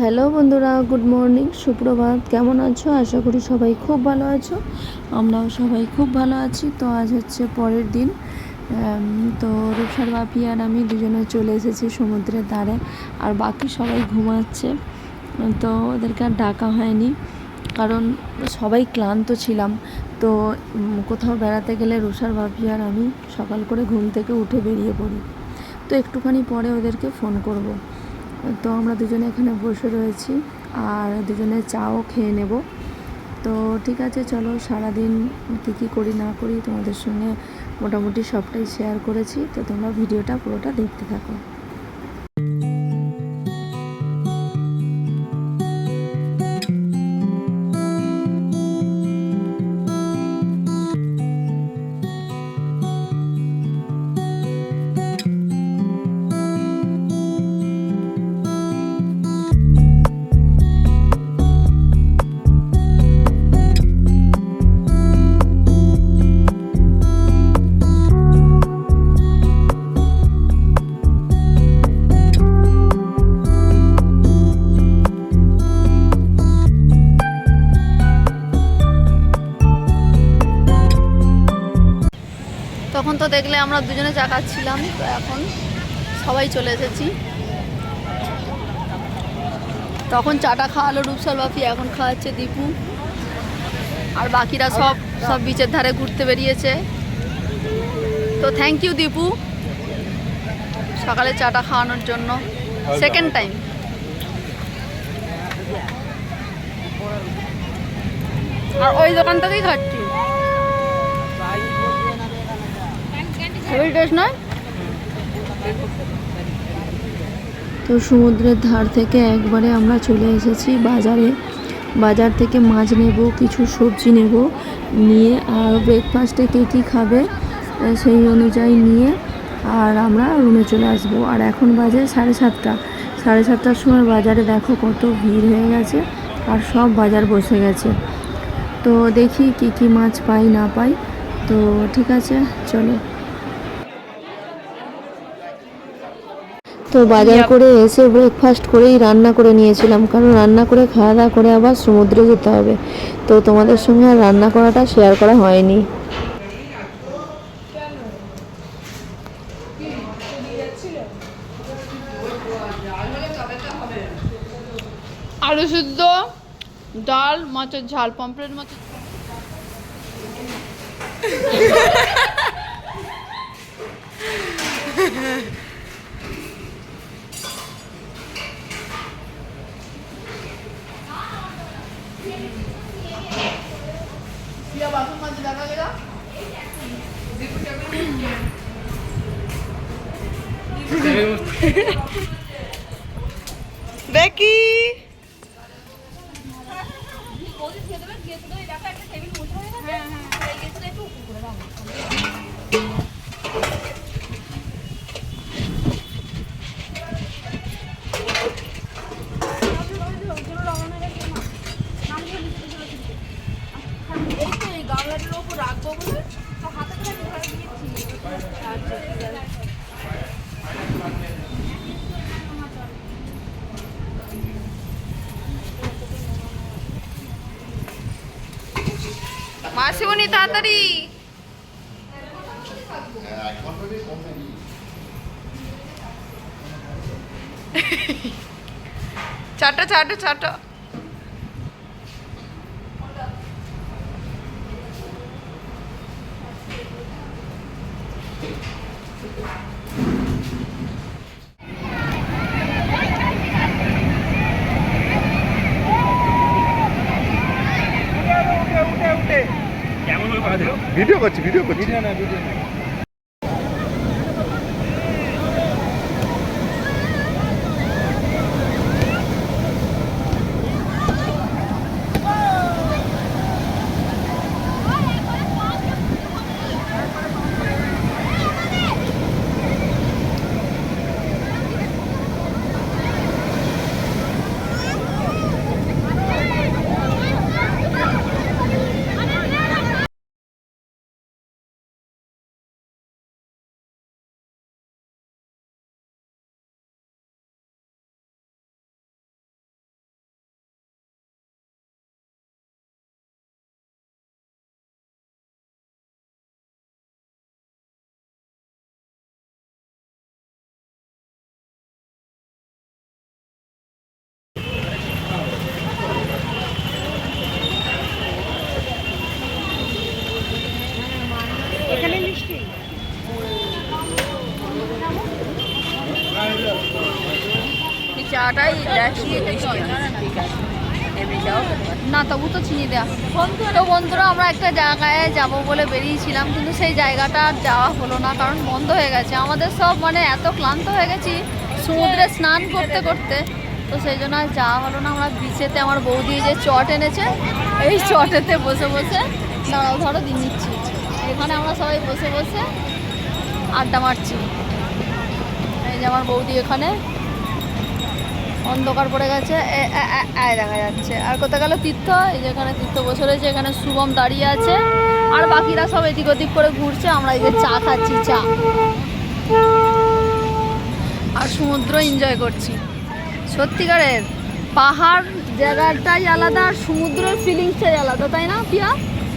Hello বন্ধুরা, good morning, সুপ্রভাত। কেমন আছো? আশা করি সবাই খুব ভালো আছো। আমরাও সবাই খুব ভালো আছি। তো আজ হচ্ছে পরের দিন। তো রূপসার বাপি আর আমি দুজনে চলে এসেছি সমুদ্রের ধারে, আর বাকি সবাই ঘুমাচ্ছে। তো ওদেরকে আর ডাকা হয়নি, কারণ সবাই ক্লান্ত ছিলাম। তো কোথাও বেড়াতে গেলে রূপসার বাপি আর আমি সকাল করে ঘুম থেকে উঠে বেরিয়ে পড়ি। তো একটুখানি পরে ওদেরকে ফোন করব। তো আমরা দুজনে এখানে বসে রয়েছি, আর দুজনে চাও খেয়ে নেব। তো ঠিক আছে, চলো সারাদিন কী করি না করি তোমাদের সঙ্গে মোটামুটি সবটাই শেয়ার করেছি। তো তোমরা ভিডিওটা পুরোটা দেখতে থাকো। তখন তো দেখলে আমরা দুজনে চা খাচ্ছিলাম, তো এখন সবাই চলে এসেছি। তখন চাটা খাওয়ালো রূপসার বাপি, এখন খাওয়াচ্ছে দীপু, আর বাকিরা সব বিচের ধারে ঘুরতে বেরিয়েছে। তো থ্যাংক ইউ দীপু, সকালে চাটা খাওয়ানোর জন্য সেকেন্ড টাইম। আর ওই দোকান থেকেই খাচ্ছি, হেভি টেস্ট নয়? তো সমুদ্রের ধার থেকে একবারে আমরা চলে এসেছি বাজারে। বাজার থেকে মাছ নেব, কিছু সবজি নেব, নিয়ে আর ব্রেকফাস্টে কে কী খাবে সেই অনুযায়ী নিয়ে আর আমরা রুমে চলে আসব। আর এখন বাজে 7:30। 7:30টার সময় বাজারে দেখো কত ভিড় হয়ে গেছে, আর সব বাজার বসে গেছে। তো দেখি কি মাছ পাই না পাই। তো ঠিক আছে, চলো। তো বাজার করে এসে ব্রেকফাস্ট করেই রান্না করে নিয়েছিলাম, কারণ রান্না করে খাওয়া দাওয়া করে আবার সমুদ্রে যেতে হবে। তো তোমাদের সঙ্গে আর রান্না করাটা শেয়ার করা হয়নি। আলু সিদ্ধ, ডাল, মাছের ঝাল, পমফ্রেট মাছের বেকি। গামলাটার ওপর রাখবো বলে তো হাতে করে দিয়েছি। মাসিমণি তাড়াতাড়ি। চাটা চাটা চাটা। ভিডিও করছি। না তবু তো চিনি দেওয়া। তো বন্ধুরা আমরা একটা জায়গায় যাব বলে বেরিয়েছিলাম, কিন্তু সেই জায়গাটা আর যাওয়া হলো না, কারণ বন্ধ হয়ে গেছে। আমাদের সব মানে এত ক্লান্ত হয়ে গেছি সমুদ্রে স্নান করতে করতে, তো সেই জন্য আর যাওয়া হলো না। আমরা বিচেতে আমার বৌদি যে চট এনেছে, এই চটেতে বসে বসে দাঁড়াও ধরো দিন নিচ্ছি, এখানে আমরা সবাই বসে বসে আড্ডা মারছি। এই যে আমার বৌদি এখানে, অন্ধকার পড়ে গেছে, দেখা যাচ্ছে। আর কোথায় গেল তীর্থ? এই যে এখানে তীর্থ বসে রয়েছে, এখানে শুভম দাঁড়িয়ে আছে, আর বাকিরা সব এদিক ওদিক করে ঘুরছে। আমরা এই যে চা খাচ্ছি, চা আর সমুদ্র এনজয় করছি। সত্যিকারের পাহাড় জায়গাটাই আলাদা আর সমুদ্রের ফিলিংসটাই আলাদা, তাই না পিয়া?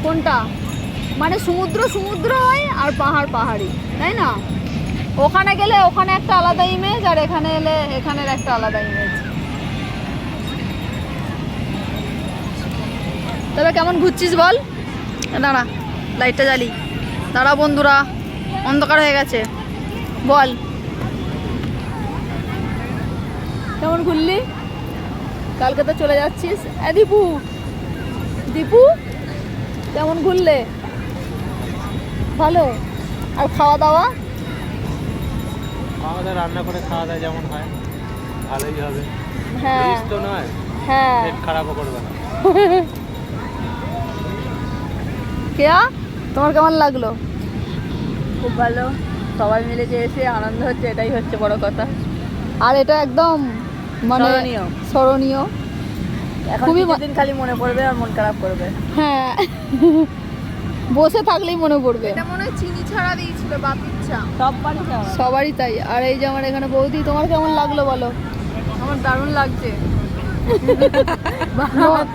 কোনটা মানে সমুদ্র সমুদ্র হয় আর পাহাড় পাহাড়ি, তাই না? ওখানে গেলে ওখানে একটা আলাদা ইমেজ, আর এখানে এলে এখানের একটা আলাদা ইমেজ। তবে কেমন ঘুরছিস বল? দাঁড়া লাইটটা জ্বালি, দাঁড়া বন্ধুরা, অন্ধকার হয়ে গেছে, বল কেমন ঘুরলি? কালকে তো চলে যাচ্ছিস। দীপু দীপু কেমন ঘুরলে? ভালো। আর খাওয়া দাওয়া? আমাদের রান্না করে খাওয়া দাওয়া যেমন হয় ভালোই হবে। হ্যাঁ তো নয়, হ্যাঁ, পেট খারাপও করবে না। কেয়া তোমার কেমন লাগলো? খুব ভালো, সবাই মিলে যে এসে আনন্দ হচ্ছে, এটাই হচ্ছে বড় কথা। আর এটা একদম মানে স্মরণীয়। খুবই দিন খালি মনে পড়বে আর মন খারাপ করবে। হ্যাঁ, বসে থাকলেই মনে পড়বে। এটা মনে হয় চিনি ছাড়া দিয়েছিল বাপির চা, সবারই তাই। আর এই যে আমার এখানে বৌদি, তোমার কেমন লাগলো বলো? আমার দারুণ লাগছে।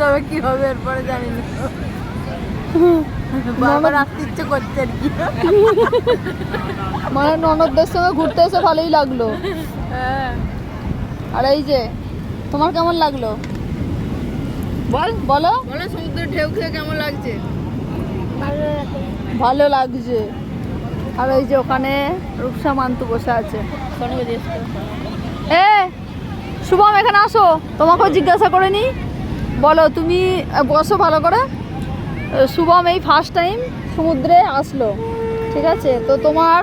তবে কি হবে এরপরে জানি না, বাবার আসতে ইচ্ছে করছে আর কি। মানে ননদদের সঙ্গে ঘুরতে এসে ভালোই লাগলো। হ্যাঁ। আর এই যে তোমার কেমন লাগলো বল, বলো বলো, সমুদ্রের ঢেউ খেয়ে কেমন লাগছে? ভালো লাগছে। আর এই যে ওখানে রূপসা মান্তু বসে আছে। এ শুভম এখানে আসো, তোমাকেও জিজ্ঞাসা করে নি, বলো তুমি বসো ভালো করে। শুভম এই ফার্স্ট টাইম সমুদ্রে আসলো, ঠিক আছে? তো তোমার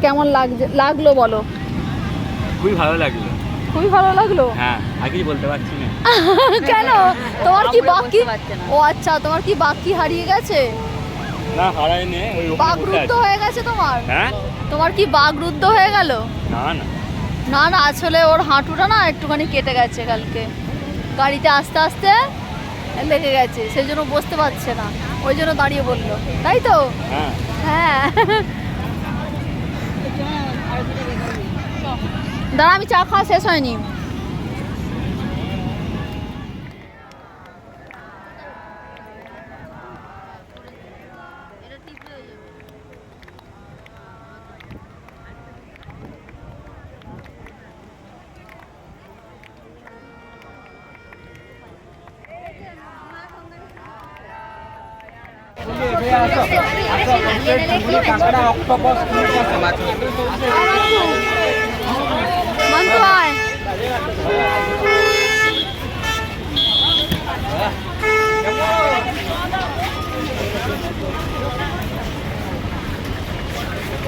কেমন লাগলো বলো? খুবই ভালো লাগলো। খুবই ভালো লাগলো? হ্যাঁ, আর কিছু বলতে পারছি না। কেন? তোমার কি বাকি? ও আচ্ছা, তোমার কি বাকি হারিয়ে গেছে? না, হারায়নি, ওই বাগরুদ্ধ হয়ে গেছে তোমার? হ্যাঁ, তোমার কি বাগরুদ্ধ হয়ে গেল? না না না না, আসলে ওর হাঁটুটা না একটুখানি কেটে গেছে, কালকে গাড়িতে আস্তে আস্তে লেগে গেছে, সেই জন্য বসতে পারছে না, ওই জন্য দাঁড়িয়ে বললো, তাই তো? হ্যাঁ হ্যাঁ। দাঁড়া, আমি চা খাওয়া শেষ হয়নি। মান্তু আয়।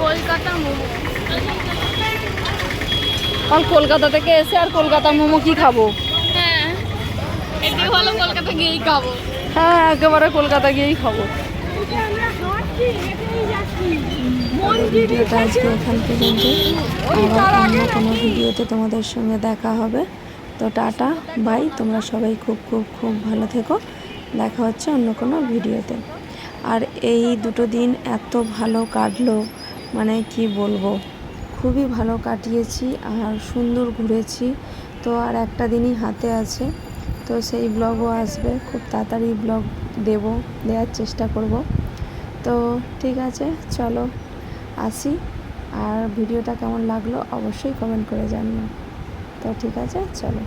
কলকাতা মোমো, আর কলকাতা থেকে এসে আর কলকাতা মোমো কি খাবো? হ্যাঁ, এটাই ভালো, কলকাতা গিয়েই খাবো। হ্যাঁ, একেবারে কলকাতা গিয়েই খাবো। ভিডিওটা আজকে এখান পর্যন্ত, আবার অন্য কোনো ভিডিওতে তোমাদের সঙ্গে দেখা হবে। তো টাটা বাই, তোমরা সবাই খুব খুব খুব ভালো থেকো, দেখা হচ্ছে অন্য কোনো ভিডিওতে। আর এই দুটো দিন এত ভালো কাটলো, মানে কি বলবো, খুবই ভালো কাটিয়েছি আর সুন্দর ঘুরেছি। তো আর একটা দিনই হাতে আছে, তো সেই ব্লগও আসবে, খুব তাড়াতাড়ি ব্লগ দেওয়ার চেষ্টা করব। তো ঠিক আছে, চলো আসি। আর ভিডিওটা কেমন লাগলো অবশ্যই কমেন্ট করে জানিও। তো ঠিক আছে, চলো।